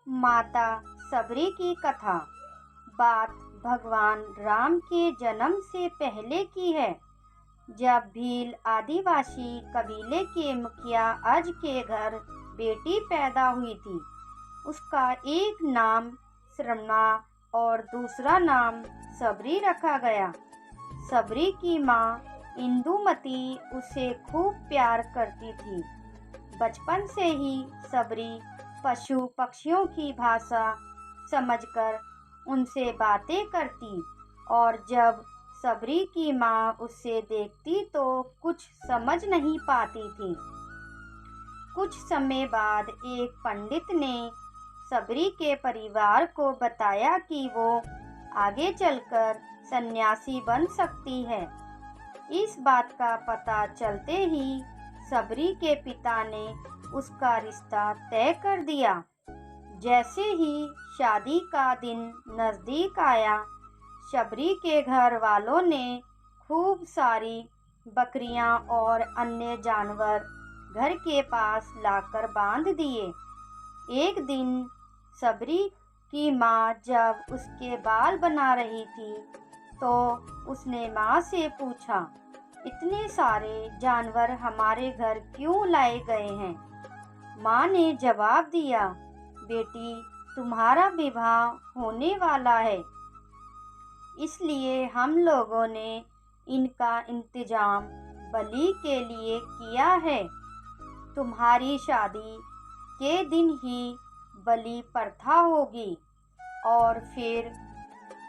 माता सबरी की कथा। बात भगवान राम के जन्म से पहले की है, जब भील आदिवासी कबीले के मुखिया अज के घर बेटी पैदा हुई थी। उसका एक नाम श्रवणा और दूसरा नाम सबरी रखा गया। सबरी की माँ इंदुमती उसे खूब प्यार करती थी। बचपन से ही सबरी पशु पक्षियों की भाषा समझकर उनसे बातें करती, और जब सबरी की माँ उसे देखती तो कुछ समझ नहीं पाती थी। कुछ समय बाद एक पंडित ने सबरी के परिवार को बताया कि वो आगे चलकर सन्यासी बन सकती है। इस बात का पता चलते ही सबरी के पिता ने उसका रिश्ता तय कर दिया। जैसे ही शादी का दिन नज़दीक आया, सबरी के घर वालों ने खूब सारी बकरियां और अन्य जानवर घर के पास लाकर बांध दिए। एक दिन सबरी की माँ जब उसके बाल बना रही थी तो उसने माँ से पूछा, इतने सारे जानवर हमारे घर क्यों लाए गए हैं? माँ ने जवाब दिया, बेटी, तुम्हारा विवाह होने वाला है, इसलिए हम लोगों ने इनका इंतजाम बलि के लिए किया है। तुम्हारी शादी के दिन ही बलि प्रथा होगी और फिर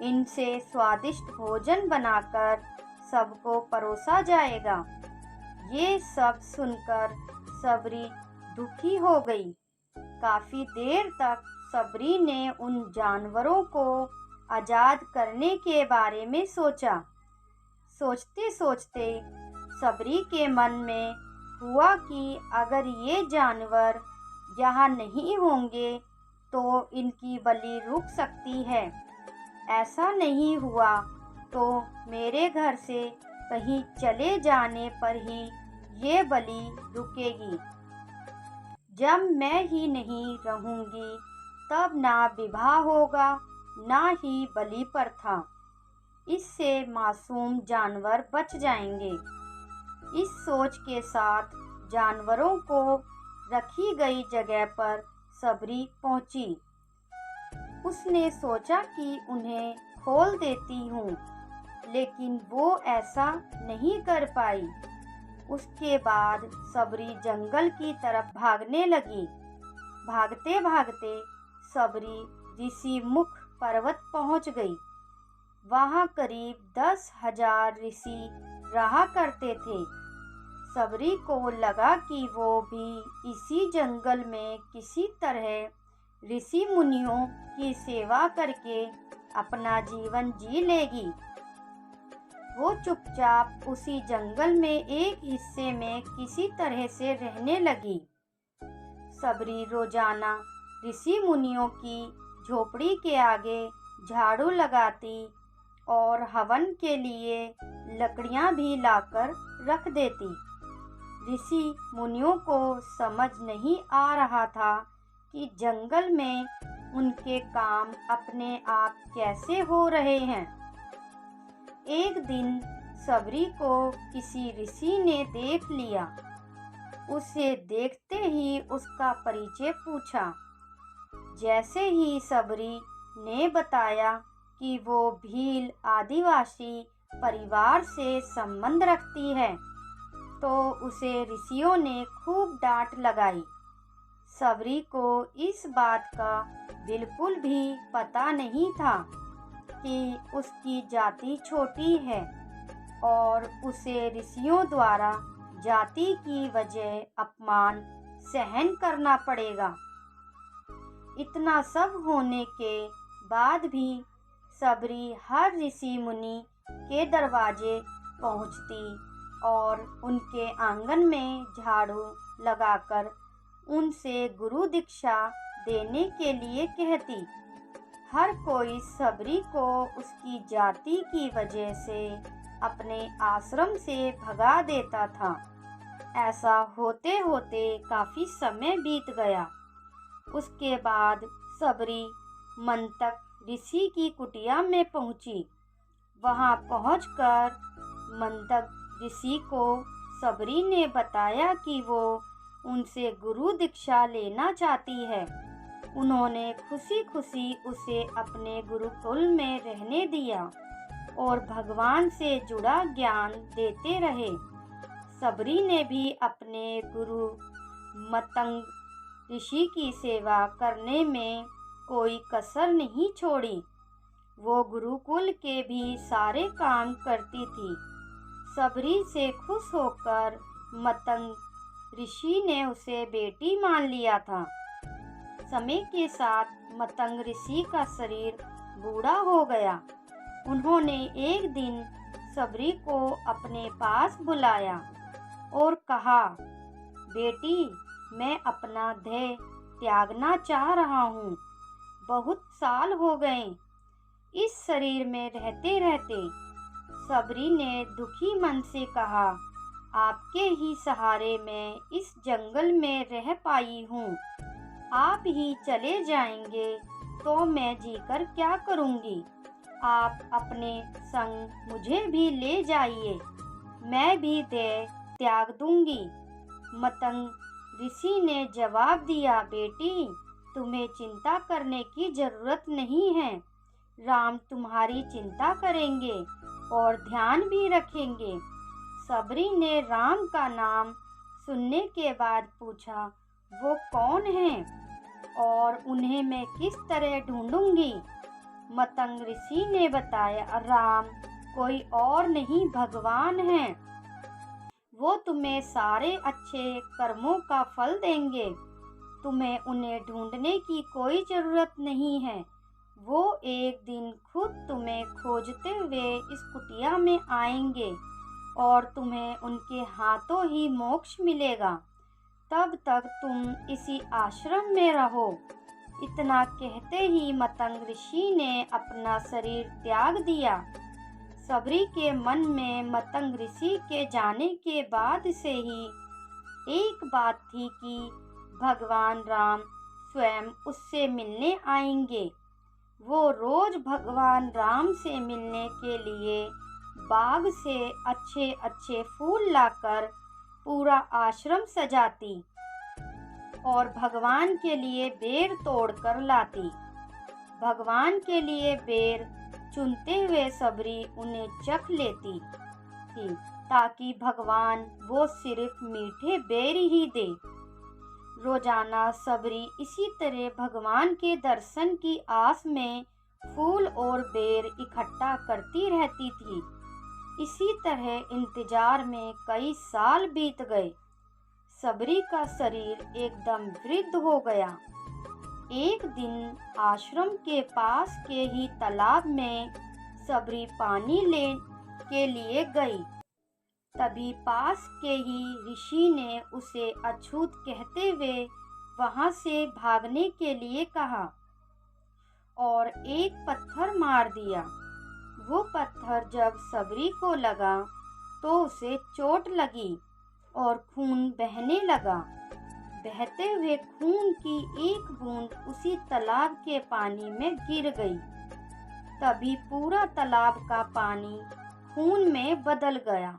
इनसे स्वादिष्ट भोजन बनाकर सबको परोसा जाएगा। ये सब सुनकर सबरी दुखी हो गई। काफी देर तक सबरी ने उन जानवरों को आजाद करने के बारे में सोचा। सोचते सोचते सबरी के मन में हुआ कि अगर ये जानवर यहाँ नहीं होंगे तो इनकी बलि रुक सकती है। ऐसा नहीं हुआ तो मेरे घर से कहीं चले जाने पर ही ये बलि रुकेगी। जब मैं ही नहीं रहूंगी तब ना विवाह होगा, ना ही बलि प्रथा। इससे मासूम जानवर बच जाएंगे। इस सोच के साथ जानवरों को रखी गई जगह पर सबरी पहुंची। उसने सोचा कि उन्हें खोल देती हूँ, लेकिन वो ऐसा नहीं कर पाई। उसके बाद सबरी जंगल की तरफ भागने लगी। भागते भागते सबरी ऋषि मुख पर्वत पहुंच गई। वहां करीब 10,000 ऋषि रहा करते थे। सबरी को लगा कि वो भी इसी जंगल में किसी तरह ऋषि मुनियों की सेवा करके अपना जीवन जी लेगी। वो चुपचाप उसी जंगल में एक हिस्से में किसी तरह से रहने लगी। सबरी रोजाना ऋषि मुनियों की झोपड़ी के आगे झाड़ू लगाती और हवन के लिए लकड़ियां भी लाकर रख देती। ऋषि मुनियों को समझ नहीं आ रहा था कि जंगल में उनके काम अपने आप कैसे हो रहे हैं। एक दिन सबरी को किसी ऋषि ने देख लिया। उसे देखते ही उसका परिचय पूछा। जैसे ही सबरी ने बताया कि वो भील आदिवासी परिवार से संबंध रखती है, तो उसे ऋषियों ने खूब डांट लगाई। सबरी को इस बात का बिल्कुल भी पता नहीं था कि उसकी जाति छोटी है और उसे ऋषियों द्वारा जाति की वजह अपमान सहन करना पड़ेगा। इतना सब होने के बाद भी सबरी हर ऋषि मुनि के दरवाजे पहुंचती और उनके आंगन में झाड़ू लगाकर उनसे गुरु दीक्षा देने के लिए कहती। हर कोई सबरी को उसकी जाति की वजह से अपने आश्रम से भगा देता था। ऐसा होते होते काफी समय बीत गया। उसके बाद सबरी मंतक ऋषि की कुटिया में पहुंची। वहां पहुंचकर मंतक ऋषि को सबरी ने बताया कि वो उनसे गुरु दीक्षा लेना चाहती है। उन्होंने खुशी खुशी उसे अपने गुरुकुल में रहने दिया और भगवान से जुड़ा ज्ञान देते रहे। सबरी ने भी अपने गुरु मतंग ऋषि की सेवा करने में कोई कसर नहीं छोड़ी। वो गुरुकुल के भी सारे काम करती थी। सबरी से खुश होकर मतंग ऋषि ने उसे बेटी मान लिया था। समय के साथ मतंग ऋषि का शरीर बूढ़ा हो गया। उन्होंने एक दिन सबरी को अपने पास बुलाया और कहा, बेटी, मैं अपना देह त्यागना चाह रहा हूँ। बहुत साल हो गए इस शरीर में रहते रहते। सबरी ने दुखी मन से कहा, आपके ही सहारे मैं इस जंगल में रह पाई हूँ। आप ही चले जाएंगे तो मैं जीकर क्या करूँगी। आप अपने संग मुझे भी ले जाइए, मैं भी देह त्याग दूंगी। मतंग ऋषि ने जवाब दिया, बेटी, तुम्हें चिंता करने की जरूरत नहीं है। राम तुम्हारी चिंता करेंगे और ध्यान भी रखेंगे। सबरी ने राम का नाम सुनने के बाद पूछा, वो कौन हैं और उन्हें मैं किस तरह ढूंढूंगी। मतंग ऋषि ने बताया, राम कोई और नहीं भगवान हैं। वो तुम्हें सारे अच्छे कर्मों का फल देंगे। तुम्हें उन्हें ढूंढने की कोई जरूरत नहीं है। वो एक दिन खुद तुम्हें खोजते हुए इस कुटिया में आएंगे और तुम्हें उनके हाथों ही मोक्ष मिलेगा। तब तक तुम इसी आश्रम में रहो। इतना कहते ही मतंग ऋषि ने अपना शरीर त्याग दिया। सबरी के मन में मतंग ऋषि के जाने के बाद से ही एक बात थी कि भगवान राम स्वयं उससे मिलने आएंगे। वो रोज भगवान राम से मिलने के लिए बाग से अच्छे अच्छे फूल लाकर पूरा आश्रम सजाती और भगवान के लिए बेर तोड़कर लाती। भगवान के लिए बेर चुनते हुए सबरी उन्हें चख लेती थी ताकि भगवान वो सिर्फ मीठे बेर ही दे। रोजाना सबरी इसी तरह भगवान के दर्शन की आस में फूल और बेर इकट्ठा करती रहती थी। इसी तरह इंतजार में कई साल बीत गए। सबरी का शरीर एकदम वृद्ध हो गया। एक दिन आश्रम के पास के ही तालाब में सबरी पानी ले के लिए गई। तभी पास के ही ऋषि ने उसे अछूत कहते हुए वहां से भागने के लिए कहा और एक पत्थर मार दिया। वो पत्थर जब सबरी को लगा तो उसे चोट लगी और खून बहने लगा। बहते हुए खून की एक बूंद उसी तालाब के पानी में गिर गई। तभी पूरा तालाब का पानी खून में बदल गया।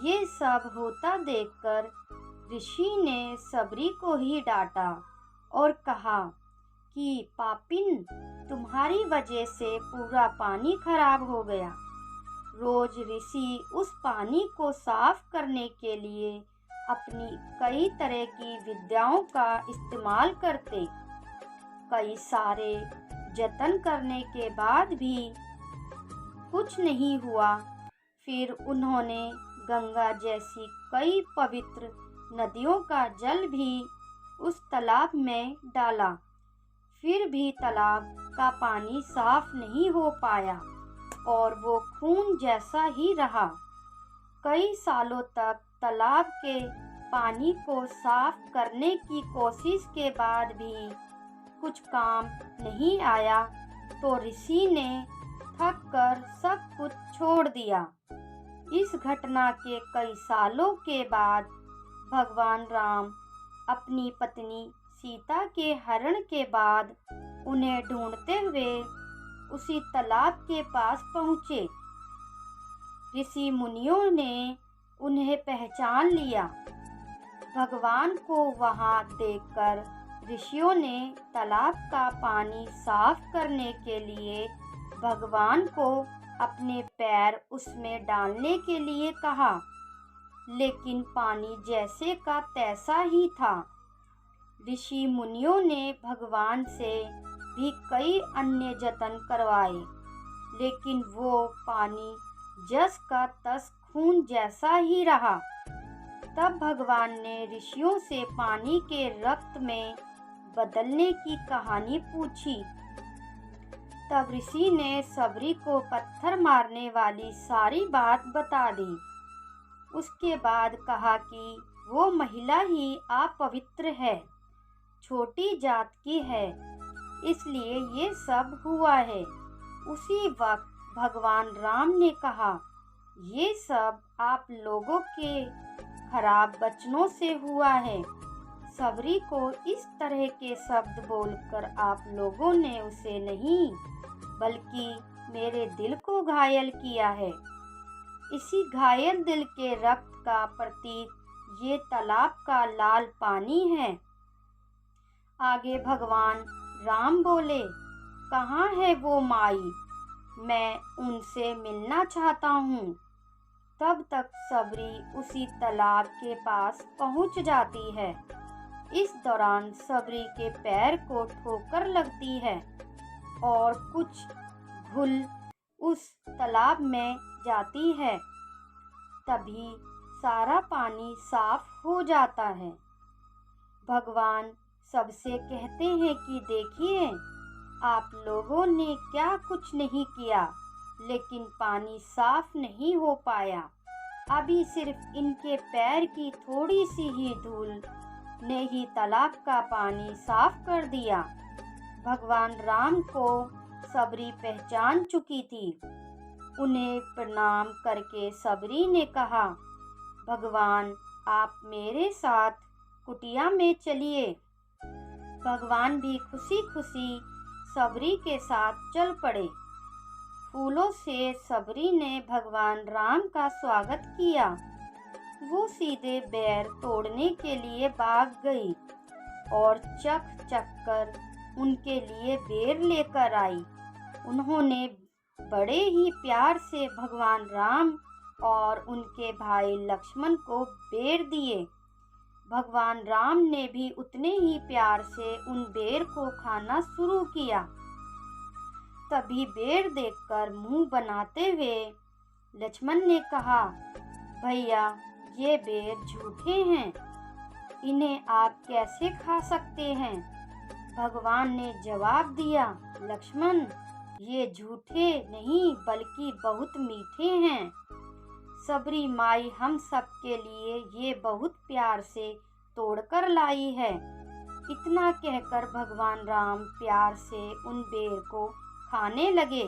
ये सब होता देखकर ऋषि ने सबरी को ही डांटा और कहा कि पापिन, तुम्हारी वजह से पूरा पानी खराब हो गया। रोज ऋषि उस पानी को साफ करने के लिए अपनी कई तरह की विद्याओं का इस्तेमाल करते। कई सारे जतन करने के बाद भी कुछ नहीं हुआ। फिर उन्होंने गंगा जैसी कई पवित्र नदियों का जल भी उस तालाब में डाला। फिर भी तालाब का पानी साफ नहीं हो पाया और वो खून जैसा ही रहा। कई सालों तक तालाब के पानी को साफ करने की कोशिश के बाद भी कुछ काम नहीं आया तो ऋषि ने थक कर सब कुछ छोड़ दिया। इस घटना के कई सालों के बाद भगवान राम अपनी पत्नी सीता के हरण के बाद उन्हें ढूंढते हुए उसी तालाब के पास पहुँचे। ऋषि मुनियों ने उन्हें पहचान लिया। भगवान को वहां देखकर ऋषियों ने तालाब का पानी साफ करने के लिए भगवान को अपने पैर उसमें डालने के लिए कहा, लेकिन पानी जैसे का तैसा ही था। ऋषि मुनियों ने भगवान से भी कई अन्य जतन करवाए, लेकिन वो पानी जस का तस खून जैसा ही रहा। तब भगवान ने ऋषियों से पानी के रक्त में बदलने की कहानी पूछी। तब ऋषि ने सबरी को पत्थर मारने वाली सारी बात बता दी। उसके बाद कहा कि वो महिला ही अपवित्र है, छोटी जात की है, इसलिए ये सब हुआ है। उसी वक्त भगवान राम ने कहा, ये सब आप लोगों के खराब वचनों से हुआ है। सबरी को इस तरह के शब्द बोलकर आप लोगों ने उसे नहीं बल्कि मेरे दिल को घायल किया है। इसी घायल दिल के रक्त का प्रतीक ये तालाब का लाल पानी है। आगे भगवान राम बोले, कहाँ है वो माई? मैं उनसे मिलना चाहता हूँ। तब तक सबरी उसी तालाब के पास पहुँच जाती है। इस दौरान सबरी के पैर को ठोकर लगती है और कुछ घुल उस तालाब में जाती है। तभी सारा पानी साफ हो जाता है। भगवान सबसे कहते हैं कि देखिए, आप लोगों ने क्या कुछ नहीं किया, लेकिन पानी साफ नहीं हो पाया। अभी सिर्फ इनके पैर की थोड़ी सी ही धूल ने ही तालाब का पानी साफ कर दिया। भगवान राम को सबरी पहचान चुकी थी। उन्हें प्रणाम करके सबरी ने कहा, भगवान आप मेरे साथ कुटिया में चलिए। भगवान भी खुशी खुशी सबरी के साथ चल पड़े। फूलों से सबरी ने भगवान राम का स्वागत किया। वो सीधे बेर तोड़ने के लिए भाग गई और चक कर उनके लिए बेर लेकर आई। उन्होंने बड़े ही प्यार से भगवान राम और उनके भाई लक्ष्मण को बेर दिए। भगवान राम ने भी उतने ही प्यार से उन बेर को खाना शुरू किया। तभी बेर देखकर मुंह बनाते हुए लक्ष्मण ने कहा, भैया ये बेर झूठे हैं, इन्हें आप कैसे खा सकते हैं? भगवान ने जवाब दिया, लक्ष्मण ये झूठे नहीं बल्कि बहुत मीठे हैं। सबरी माई हम सब के लिए ये बहुत प्यार से तोड़कर लाई है। इतना कहकर भगवान राम प्यार से उन बेर को खाने लगे।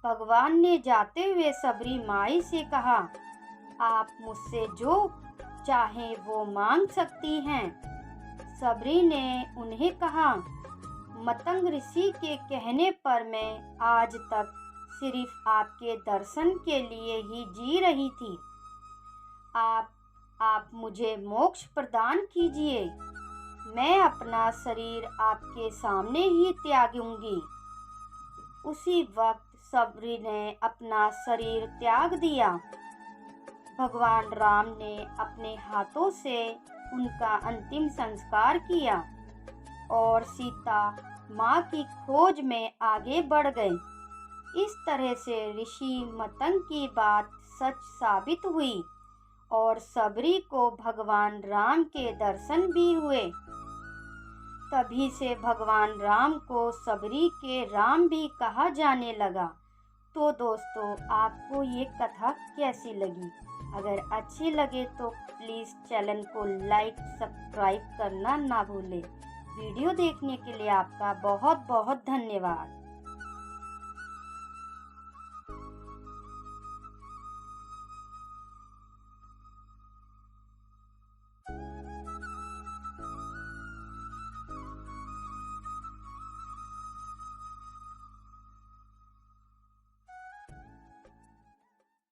भगवान ने जाते हुए सबरी माई से कहा, आप मुझसे जो चाहें वो मांग सकती हैं। सबरी ने उन्हें कहा, मतंग ऋषि के कहने पर मैं आज तक सिर्फ आपके दर्शन के लिए ही जी रही थी। आप मुझे मोक्ष प्रदान कीजिए। मैं अपना शरीर आपके सामने ही त्यागूंगी। उसी वक्त सबरी ने अपना शरीर त्याग दिया। भगवान राम ने अपने हाथों से उनका अंतिम संस्कार किया और सीता माँ की खोज में आगे बढ़ गए। इस तरह से ऋषि मतंग की बात सच साबित हुई और सबरी को भगवान राम के दर्शन भी हुए। तभी से भगवान राम को सबरी के राम भी कहा जाने लगा। तो दोस्तों, आपको ये कथा कैसी लगी? अगर अच्छी लगे तो प्लीज़ चैनल को लाइक सब्सक्राइब करना ना भूलें। वीडियो देखने के लिए आपका बहुत बहुत धन्यवाद।